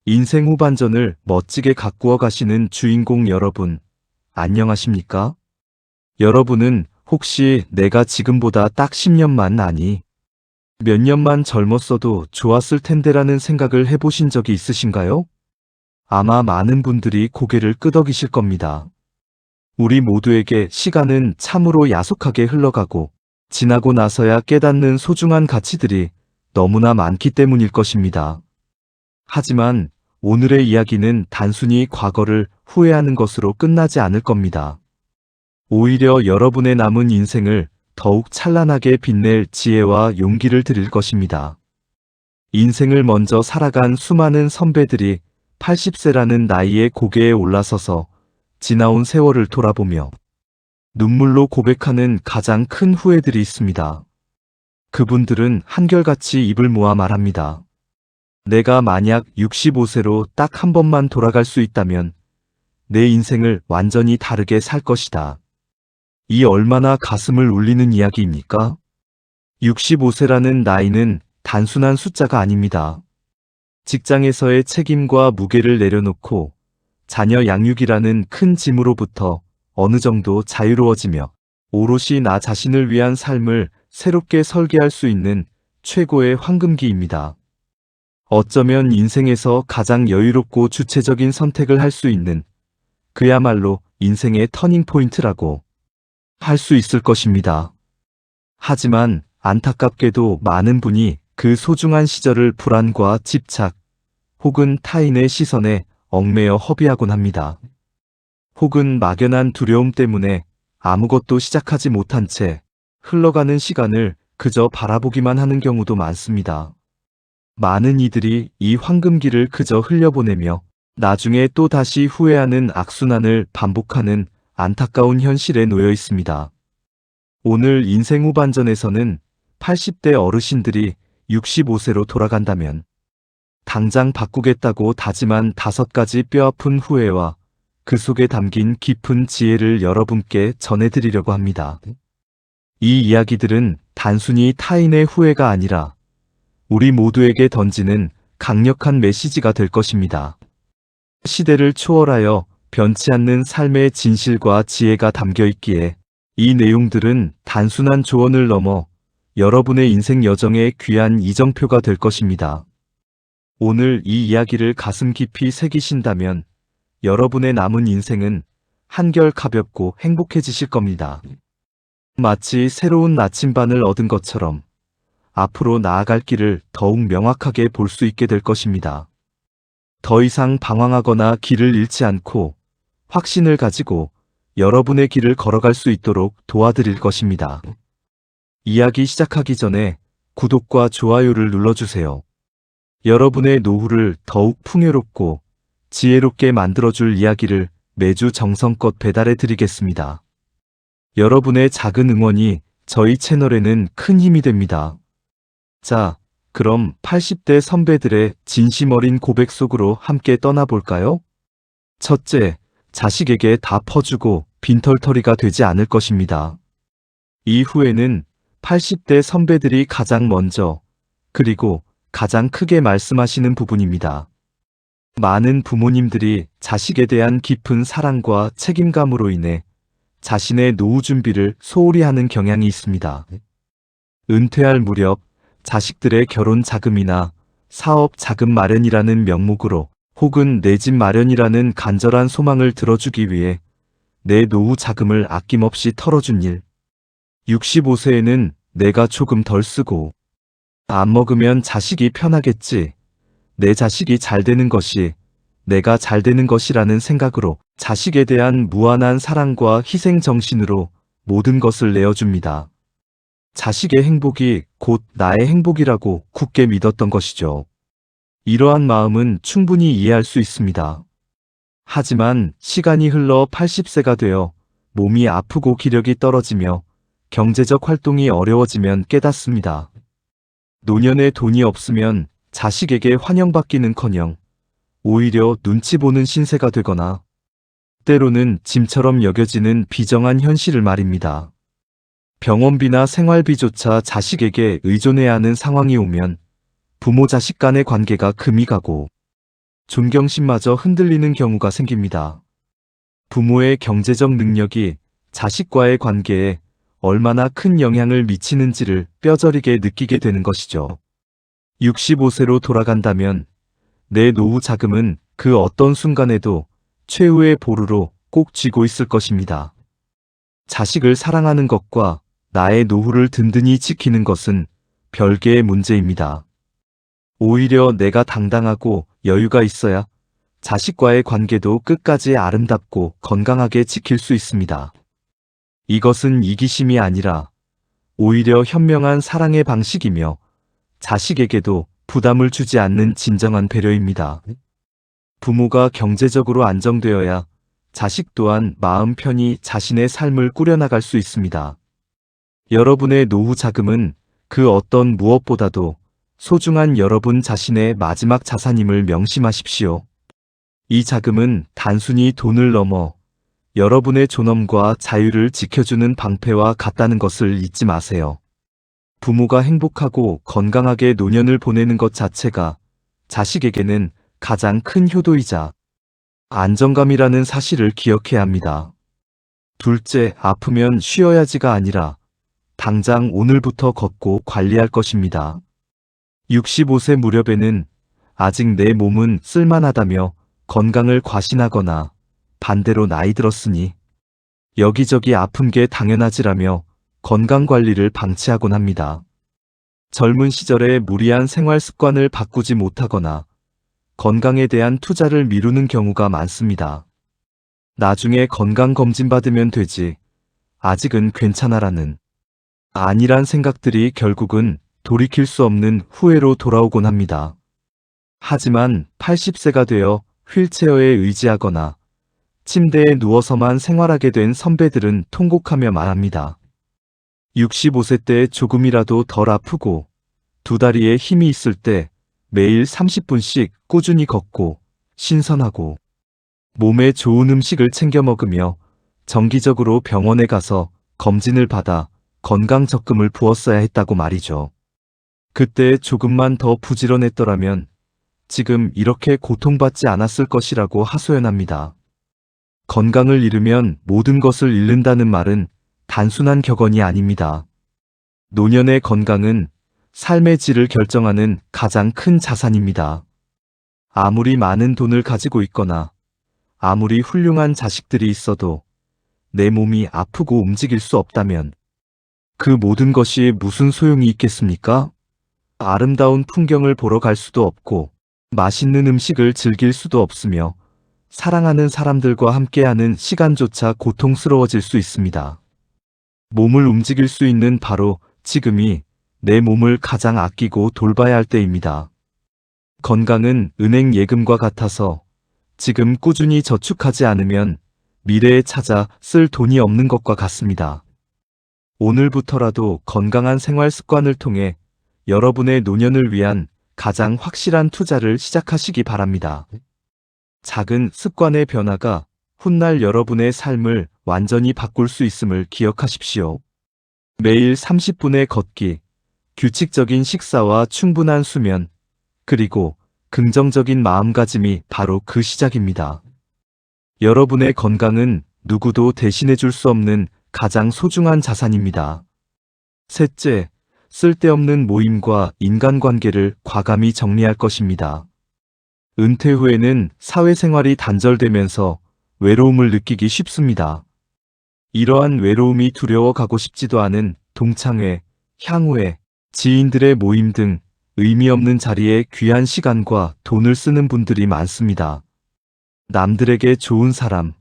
인생 후반전을 멋지게 가꾸어 가시는 주인공 여러분, 안녕하십니까? 여러분은 혹시 내가 지금보다 딱 10년만 아니, 몇 년만 젊었어도 좋았을 텐데라는 생각을 해보신 적이 있으신가요? 아마 많은 분들이 고개를 끄덕이실 겁니다. 우리 모두에게 시간은 참으로 야속하게 흘러가고, 지나고 나서야 깨닫는 소중한 가치들이 너무나 많기 때문일 것입니다. 하지만 오늘의 이야기는 단순히 과거를 후회하는 것으로 끝나지 않을 겁니다. 오히려 여러분의 남은 인생을 더욱 찬란하게 빛낼 지혜와 용기를 드릴 것입니다. 인생을 먼저 살아간 수많은 선배들이 80세라는 나이에 고개에 올라서서 지나온 세월을 돌아보며 눈물로 고백하는 가장 큰 후회들이 있습니다. 그분들은 한결같이 입을 모아 말합니다. 내가 만약 65세로 딱 한 번만 돌아갈 수 있다면 내 인생을 완전히 다르게 살 것이다. 이 얼마나 가슴을 울리는 이야기입니까? 65세라는 나이는 단순한 숫자가 아닙니다. 직장에서의 책임과 무게를 내려놓고 자녀 양육이라는 큰 짐으로부터 어느 정도 자유로워지며 오롯이 나 자신을 위한 삶을 새롭게 설계할 수 있는 최고의 황금기입니다. 어쩌면 인생에서 가장 여유롭고 주체적인 선택을 할 수 있는 그야말로 인생의 터닝포인트라고 할 수 있을 것입니다. 하지만 안타깝게도 많은 분이 그 소중한 시절을 불안과 집착 혹은 타인의 시선에 얽매여 허비하곤 합니다. 혹은 막연한 두려움 때문에 아무것도 시작하지 못한 채 흘러가는 시간을 그저 바라보기만 하는 경우도 많습니다. 많은 이들이 이 황금기를 그저 흘려보내며 나중에 또 다시 후회하는 악순환을 반복하는 안타까운 현실에 놓여 있습니다. 오늘 인생 후반전에서는 80대 어르신들이 65세로 돌아간다면 당장 바꾸겠다고 다짐한 5가지 뼈아픈 후회와 그 속에 담긴 깊은 지혜를 여러분께 전해드리려고 합니다. 이 이야기들은 단순히 타인의 후회가 아니라 우리 모두에게 던지는 강력한 메시지가 될 것입니다. 시대를 초월하여 변치 않는 삶의 진실과 지혜가 담겨 있기에 이 내용들은 단순한 조언을 넘어 여러분의 인생 여정의 귀한 이정표가 될 것입니다. 오늘 이 이야기를 가슴 깊이 새기신다면 여러분의 남은 인생은 한결 가볍고 행복해지실 겁니다. 마치 새로운 나침반을 얻은 것처럼 앞으로 나아갈 길을 더욱 명확하게 볼 수 있게 될 것입니다. 더 이상 방황하거나 길을 잃지 않고 확신을 가지고 여러분의 길을 걸어갈 수 있도록 도와드릴 것입니다. 이야기 시작하기 전에 구독과 좋아요를 눌러주세요. 여러분의 노후를 더욱 풍요롭고 지혜롭게 만들어줄 이야기를 매주 정성껏 배달해 드리겠습니다. 여러분의 작은 응원이 저희 채널에는 큰 힘이 됩니다. 자, 그럼 80대 선배들의 진심 어린 고백 속으로 함께 떠나볼까요? 첫째, 자식에게 다 퍼주고 빈털터리가 되지 않을 것입니다. 이 후에는 80대 선배들이 가장 먼저 그리고 가장 크게 말씀하시는 부분입니다. 많은 부모님들이 자식에 대한 깊은 사랑과 책임감으로 인해 자신의 노후 준비를 소홀히 하는 경향이 있습니다. 은퇴할 무렵 자식들의 결혼 자금이나 사업 자금 마련이라는 명목으로 혹은 내 집 마련이라는 간절한 소망을 들어주기 위해 내 노후 자금을 아낌없이 털어준 일. 65세에는 내가 조금 덜 쓰고 안 먹으면 자식이 편하겠지. 내 자식이 잘 되는 것이 내가 잘 되는 것이라는 생각으로 자식에 대한 무한한 사랑과 희생 정신으로 모든 것을 내어줍니다. 자식의 행복이 곧 나의 행복이라고 굳게 믿었던 것이죠. 이러한 마음은 충분히 이해할 수 있습니다. 하지만 시간이 흘러 80세가 되어 몸이 아프고 기력이 떨어지며 경제적 활동이 어려워지면 깨닫습니다. 노년에 돈이 없으면 자식에게 환영받기는커녕 오히려 눈치 보는 신세가 되거나 때로는 짐처럼 여겨지는 비정한 현실을 말입니다. 병원비나 생활비조차 자식에게 의존해야 하는 상황이 오면 부모 자식 간의 관계가 금이 가고 존경심마저 흔들리는 경우가 생깁니다. 부모의 경제적 능력이 자식과의 관계에 얼마나 큰 영향을 미치는지를 뼈저리게 느끼게 되는 것이죠. 65세로 돌아간다면 내 노후 자금은 그 어떤 순간에도 최후의 보루로 꼭 쥐고 있을 것입니다. 자식을 사랑하는 것과 나의 노후를 든든히 지키는 것은 별개의 문제입니다. 오히려 내가 당당하고 여유가 있어야 자식과의 관계도 끝까지 아름답고 건강하게 지킬 수 있습니다. 이것은 이기심이 아니라 오히려 현명한 사랑의 방식이며 자식에게도 부담을 주지 않는 진정한 배려입니다. 부모가 경제적으로 안정되어야 자식 또한 마음 편히 자신의 삶을 꾸려나갈 수 있습니다. 여러분의 노후 자금은 그 어떤 무엇보다도 소중한 여러분 자신의 마지막 자산임을 명심하십시오. 이 자금은 단순히 돈을 넘어 여러분의 존엄과 자유를 지켜주는 방패와 같다는 것을 잊지 마세요. 부모가 행복하고 건강하게 노년을 보내는 것 자체가 자식에게는 가장 큰 효도이자 안정감이라는 사실을 기억해야 합니다. 둘째, 아프면 쉬어야지가 아니라 당장 오늘부터 걷고 관리할 것입니다. 65세 무렵에는 아직 내 몸은 쓸만하다며 건강을 과신하거나 반대로 나이 들었으니 여기저기 아픈 게 당연하지라며 건강관리를 방치하곤 합니다. 젊은 시절에 무리한 생활 습관을 바꾸지 못하거나 건강에 대한 투자를 미루는 경우가 많습니다. 나중에 건강검진 받으면 되지, 아직은 괜찮아라는 아니란 생각들이 결국은 돌이킬 수 없는 후회로 돌아오곤 합니다. 하지만 80세가 되어 휠체어에 의지하거나 침대에 누워서만 생활하게 된 선배들은 통곡하며 말합니다. 65세 때 조금이라도 덜 아프고 두 다리에 힘이 있을 때 매일 30분씩 꾸준히 걷고 신선하고 몸에 좋은 음식을 챙겨 먹으며 정기적으로 병원에 가서 검진을 받아 건강 적금을 부었어야 했다고 말이죠. 그때 조금만 더 부지런했더라면 지금 이렇게 고통받지 않았을 것이라고 하소연합니다. 건강을 잃으면 모든 것을 잃는다는 말은 단순한 격언이 아닙니다. 노년의 건강은 삶의 질을 결정하는 가장 큰 자산입니다. 아무리 많은 돈을 가지고 있거나 아무리 훌륭한 자식들이 있어도 내 몸이 아프고 움직일 수 없다면 그 모든 것이 무슨 소용이 있겠습니까? 아름다운 풍경을 보러 갈 수도 없고 맛있는 음식을 즐길 수도 없으며 사랑하는 사람들과 함께하는 시간조차 고통스러워질 수 있습니다. 몸을 움직일 수 있는 바로 지금이 내 몸을 가장 아끼고 돌봐야 할 때입니다. 건강은 은행 예금과 같아서 지금 꾸준히 저축하지 않으면 미래에 찾아 쓸 돈이 없는 것과 같습니다. 오늘부터라도 건강한 생활 습관을 통해 여러분의 노년을 위한 가장 확실한 투자를 시작하시기 바랍니다. 작은 습관의 변화가 훗날 여러분의 삶을 완전히 바꿀 수 있음을 기억하십시오. 매일 30분의 걷기, 규칙적인 식사와 충분한 수면, 그리고 긍정적인 마음가짐이 바로 그 시작입니다. 여러분의 건강은 누구도 대신해 줄 수 없는 가장 소중한 자산입니다. 셋째, 쓸데없는 모임과 인간관계를 과감히 정리할 것입니다. 은퇴 후에는 사회생활이 단절되면서 외로움을 느끼기 쉽습니다. 이러한 외로움이 두려워 가고 싶지도 않은 동창회, 향후회, 지인들의 모임 등 의미 없는 자리에 귀한 시간과 돈을 쓰는 분들이 많습니다. 남들에게 좋은 사람,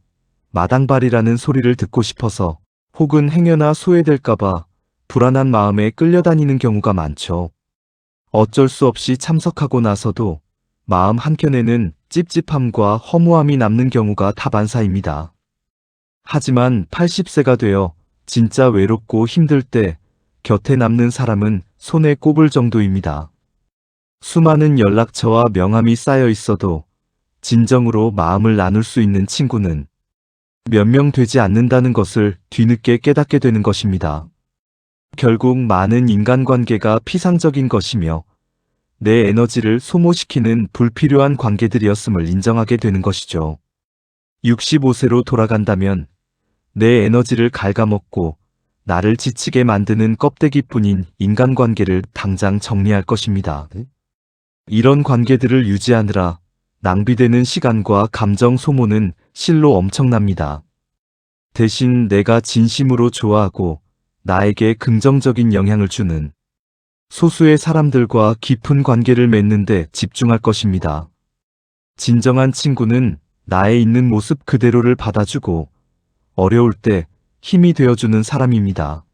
마당발이라는 소리를 듣고 싶어서 혹은 행여나 소외될까봐 불안한 마음에 끌려다니는 경우가 많죠. 어쩔 수 없이 참석하고 나서도 마음 한켠에는 찝찝함과 허무함이 남는 경우가 다반사입니다. 하지만 80세가 되어 진짜 외롭고 힘들 때 곁에 남는 사람은 손에 꼽을 정도입니다. 수많은 연락처와 명함이 쌓여 있어도 진정으로 마음을 나눌 수 있는 친구는 몇 명 되지 않는다는 것을 뒤늦게 깨닫게 되는 것입니다. 결국 많은 인간관계가 피상적인 것이며 내 에너지를 소모시키는 불필요한 관계들이었음을 인정하게 되는 것이죠. 65세로 돌아간다면 내 에너지를 갉아먹고 나를 지치게 만드는 껍데기뿐인 인간관계를 당장 정리할 것입니다. 이런 관계들을 유지하느라 낭비되는 시간과 감정 소모는 실로 엄청납니다. 대신 내가 진심으로 좋아하고 나에게 긍정적인 영향을 주는 소수의 사람들과 깊은 관계를 맺는 데 집중할 것입니다. 진정한 친구는 나의 있는 모습 그대로를 받아주고 어려울 때 힘이 되어주는 사람입니다.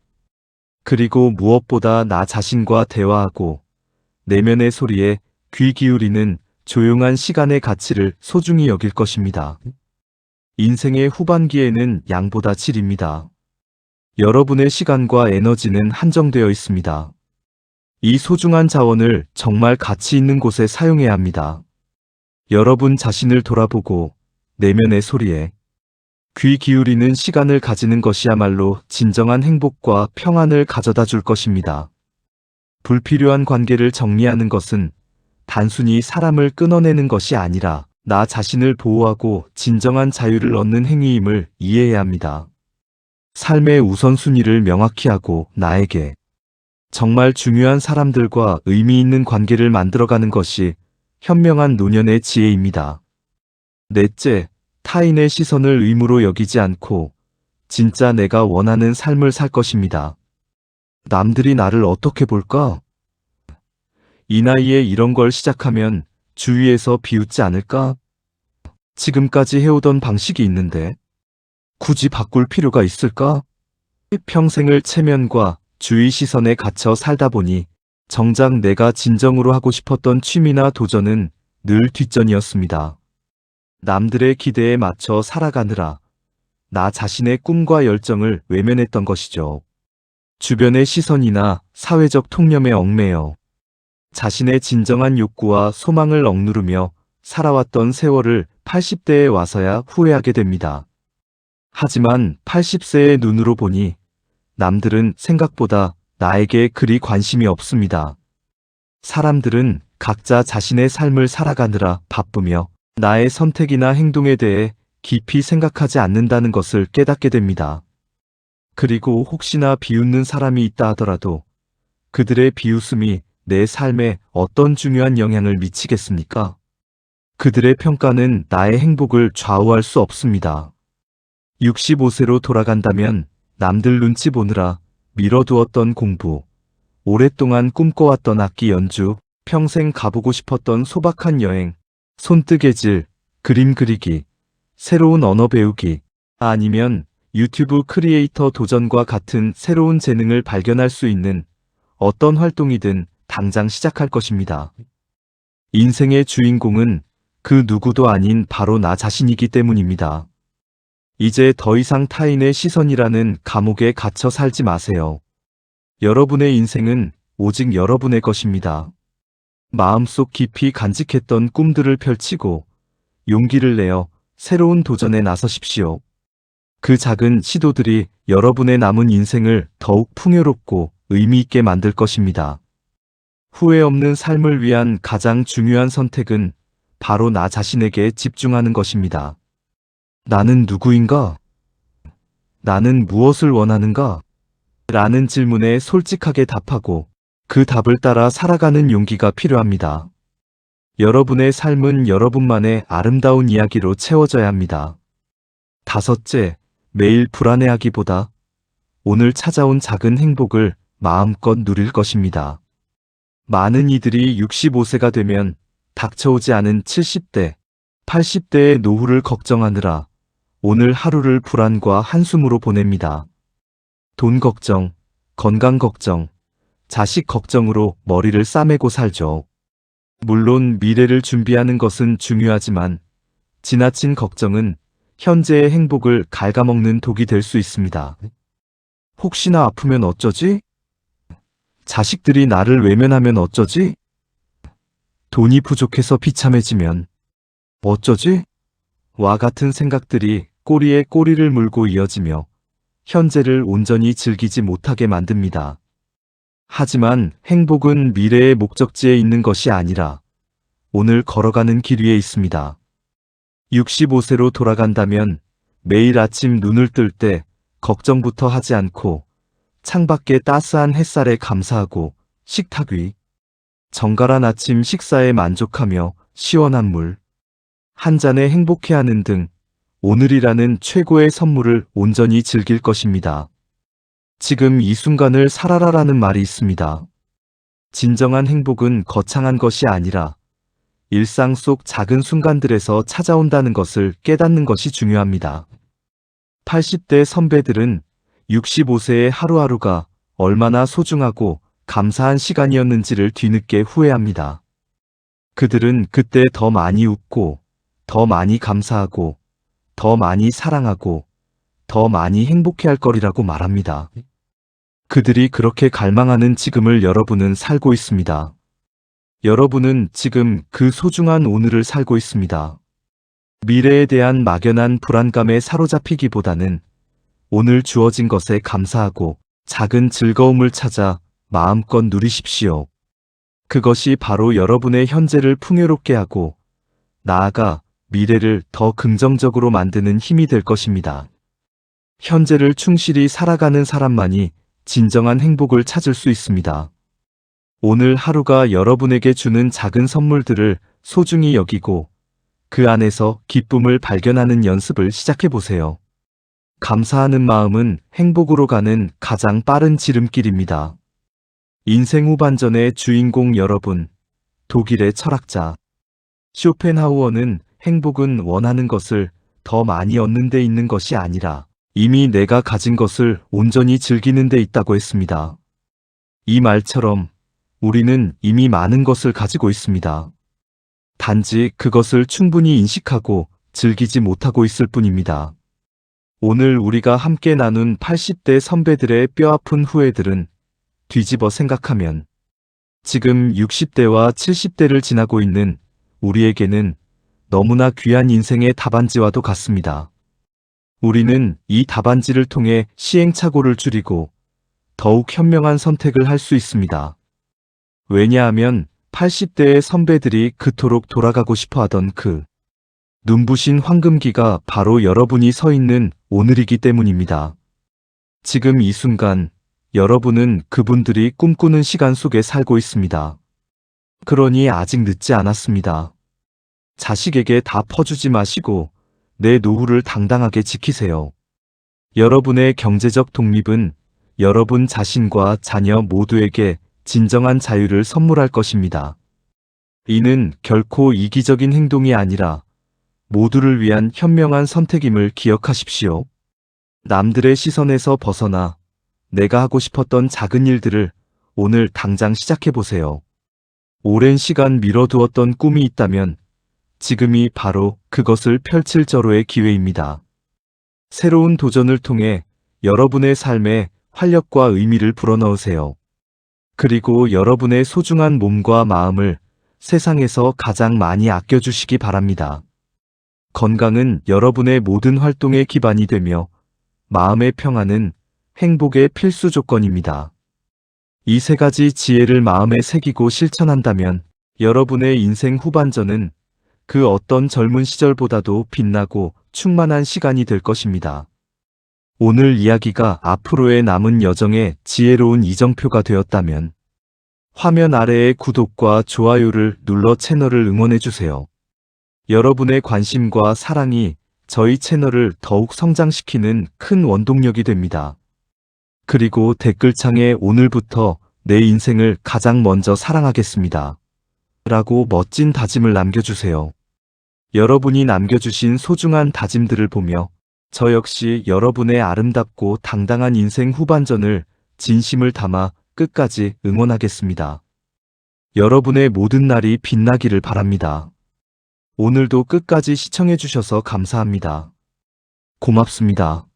그리고 무엇보다 나 자신과 대화하고 내면의 소리에 귀 기울이는 조용한 시간의 가치를 소중히 여길 것입니다. 인생의 후반기에는 양보다 질입니다. 여러분의 시간과 에너지는 한정되어 있습니다. 이 소중한 자원을 정말 가치 있는 곳에 사용해야 합니다. 여러분 자신을 돌아보고 내면의 소리에 귀 기울이는 시간을 가지는 것이야말로 진정한 행복과 평안을 가져다 줄 것입니다. 불필요한 관계를 정리하는 것은 단순히 사람을 끊어내는 것이 아니라 나 자신을 보호하고 진정한 자유를 얻는 행위임을 이해해야 합니다. 삶의 우선순위를 명확히 하고 나에게 정말 중요한 사람들과 의미 있는 관계를 만들어가는 것이 현명한 노년의 지혜입니다. 넷째, 타인의 시선을 의무로 여기지 않고 진짜 내가 원하는 삶을 살 것입니다. 남들이 나를 어떻게 볼까? 이 나이에 이런 걸 시작하면 주위에서 비웃지 않을까? 지금까지 해오던 방식이 있는데 굳이 바꿀 필요가 있을까? 평생을 체면과 주위 시선에 갇혀 살다 보니 정작 내가 진정으로 하고 싶었던 취미나 도전은 늘 뒷전이었습니다. 남들의 기대에 맞춰 살아가느라 나 자신의 꿈과 열정을 외면했던 것이죠. 주변의 시선이나 사회적 통념에 얽매여 자신의 진정한 욕구와 소망을 억누르며 살아왔던 세월을 80대에 와서야 후회하게 됩니다. 하지만 80세의 눈으로 보니 남들은 생각보다 나에게 그리 관심이 없습니다. 사람들은 각자 자신의 삶을 살아가느라 바쁘며 나의 선택이나 행동에 대해 깊이 생각하지 않는다는 것을 깨닫게 됩니다. 그리고 혹시나 비웃는 사람이 있다 하더라도 그들의 비웃음이 내 삶에 어떤 중요한 영향을 미치겠습니까? 그들의 평가는 나의 행복을 좌우할 수 없습니다. 65세로 돌아간다면 남들 눈치 보느라 미뤄두었던 공부, 오랫동안 꿈꿔왔던 악기 연주, 평생 가보고 싶었던 소박한 여행, 손뜨개질, 그림 그리기, 새로운 언어 배우기, 아니면 유튜브 크리에이터 도전과 같은 새로운 재능을 발견할 수 있는 어떤 활동이든 당장 시작할 것입니다. 인생의 주인공은 그 누구도 아닌 바로 나 자신이기 때문입니다. 이제 더 이상 타인의 시선이라는 감옥에 갇혀 살지 마세요. 여러분의 인생은 오직 여러분의 것입니다. 마음속 깊이 간직했던 꿈들을 펼치고 용기를 내어 새로운 도전에 나서십시오. 그 작은 시도들이 여러분의 남은 인생을 더욱 풍요롭고 의미 있게 만들 것입니다. 후회 없는 삶을 위한 가장 중요한 선택은 바로 나 자신에게 집중하는 것입니다. 나는 누구인가? 나는 무엇을 원하는가? 라는 질문에 솔직하게 답하고 그 답을 따라 살아가는 용기가 필요합니다. 여러분의 삶은 여러분만의 아름다운 이야기로 채워져야 합니다. 다섯째, 매일 불안해하기보다 오늘 찾아온 작은 행복을 마음껏 누릴 것입니다. 많은 이들이 65세가 되면 닥쳐오지 않은 70대, 80대의 노후를 걱정하느라 오늘 하루를 불안과 한숨으로 보냅니다. 돈 걱정, 건강 걱정, 자식 걱정으로 머리를 싸매고 살죠. 물론 미래를 준비하는 것은 중요하지만 지나친 걱정은 현재의 행복을 갉아먹는 독이 될 수 있습니다. 혹시나 아프면 어쩌지? 자식들이 나를 외면하면 어쩌지? 돈이 부족해서 비참해지면 어쩌지? 와 같은 생각들이 꼬리에 꼬리를 물고 이어지며 현재를 온전히 즐기지 못하게 만듭니다. 하지만 행복은 미래의 목적지에 있는 것이 아니라 오늘 걸어가는 길 위에 있습니다. 65세로 돌아간다면 매일 아침 눈을 뜰 때 걱정부터 하지 않고 창밖의 따스한 햇살에 감사하고 식탁 위 정갈한 아침 식사에 만족하며 시원한 물 한 잔에 행복해하는 등 오늘이라는 최고의 선물을 온전히 즐길 것입니다. 지금 이 순간을 살아라라는 말이 있습니다. 진정한 행복은 거창한 것이 아니라 일상 속 작은 순간들에서 찾아온다는 것을 깨닫는 것이 중요합니다. 80대 선배들은 65세의 하루하루가 얼마나 소중하고 감사한 시간이었는지를 뒤늦게 후회합니다. 그들은 그때 더 많이 웃고, 더 많이 감사하고, 더 많이 사랑하고, 더 많이 행복해할 거리라고 말합니다. 그들이 그렇게 갈망하는 지금을 여러분은 살고 있습니다. 여러분은 지금 그 소중한 오늘을 살고 있습니다. 미래에 대한 막연한 불안감에 사로잡히기보다는 오늘 주어진 것에 감사하고 작은 즐거움을 찾아 마음껏 누리십시오. 그것이 바로 여러분의 현재를 풍요롭게 하고 나아가 미래를 더 긍정적으로 만드는 힘이 될 것입니다. 현재를 충실히 살아가는 사람만이 진정한 행복을 찾을 수 있습니다. 오늘 하루가 여러분에게 주는 작은 선물들을 소중히 여기고 그 안에서 기쁨을 발견하는 연습을 시작해 보세요. 감사하는 마음은 행복으로 가는 가장 빠른 지름길입니다. 인생 후반전의 주인공 여러분, 독일의 철학자 쇼펜하우어는 행복은 원하는 것을 더 많이 얻는 데 있는 것이 아니라 이미 내가 가진 것을 온전히 즐기는 데 있다고 했습니다. 이 말처럼 우리는 이미 많은 것을 가지고 있습니다. 단지 그것을 충분히 인식하고 즐기지 못하고 있을 뿐입니다. 오늘 우리가 함께 나눈 80대 선배들의 뼈아픈 후회들은 뒤집어 생각하면 지금 60대와 70대를 지나고 있는 우리에게는 너무나 귀한 인생의 답안지와도 같습니다. 우리는 이 답안지를 통해 시행착오를 줄이고 더욱 현명한 선택을 할 수 있습니다. 왜냐하면 80대의 선배들이 그토록 돌아가고 싶어 하던 그 눈부신 황금기가 바로 여러분이 서 있는 오늘이기 때문입니다. 지금 이 순간 여러분은 그분들이 꿈꾸는 시간 속에 살고 있습니다. 그러니 아직 늦지 않았습니다. 자식에게 다 퍼주지 마시고 내 노후를 당당하게 지키세요. 여러분의 경제적 독립은 여러분 자신과 자녀 모두에게 진정한 자유를 선물할 것입니다. 이는 결코 이기적인 행동이 아니라 모두를 위한 현명한 선택임을 기억하십시오. 남들의 시선에서 벗어나 내가 하고 싶었던 작은 일들을 오늘 당장 시작해보세요. 오랜 시간 미뤄두었던 꿈이 있다면 지금이 바로 그것을 펼칠 절호의 기회입니다. 새로운 도전을 통해 여러분의 삶에 활력과 의미를 불어넣으세요. 그리고 여러분의 소중한 몸과 마음을 세상에서 가장 많이 아껴주시기 바랍니다. 건강은 여러분의 모든 활동의 기반이 되며 마음의 평안은 행복의 필수 조건입니다. 이 세 가지 지혜를 마음에 새기고 실천한다면 여러분의 인생 후반전은 그 어떤 젊은 시절보다도 빛나고 충만한 시간이 될 것입니다. 오늘 이야기가 앞으로의 남은 여정의 지혜로운 이정표가 되었다면 화면 아래의 구독과 좋아요를 눌러 채널을 응원해주세요. 여러분의 관심과 사랑이 저희 채널을 더욱 성장시키는 큰 원동력이 됩니다. 그리고 댓글창에 오늘부터 내 인생을 가장 먼저 사랑하겠습니다. 라고 멋진 다짐을 남겨주세요. 여러분이 남겨주신 소중한 다짐들을 보며 저 역시 여러분의 아름답고 당당한 인생 후반전을 진심을 담아 끝까지 응원하겠습니다. 여러분의 모든 날이 빛나기를 바랍니다. 오늘도 끝까지 시청해주셔서 감사합니다. 고맙습니다.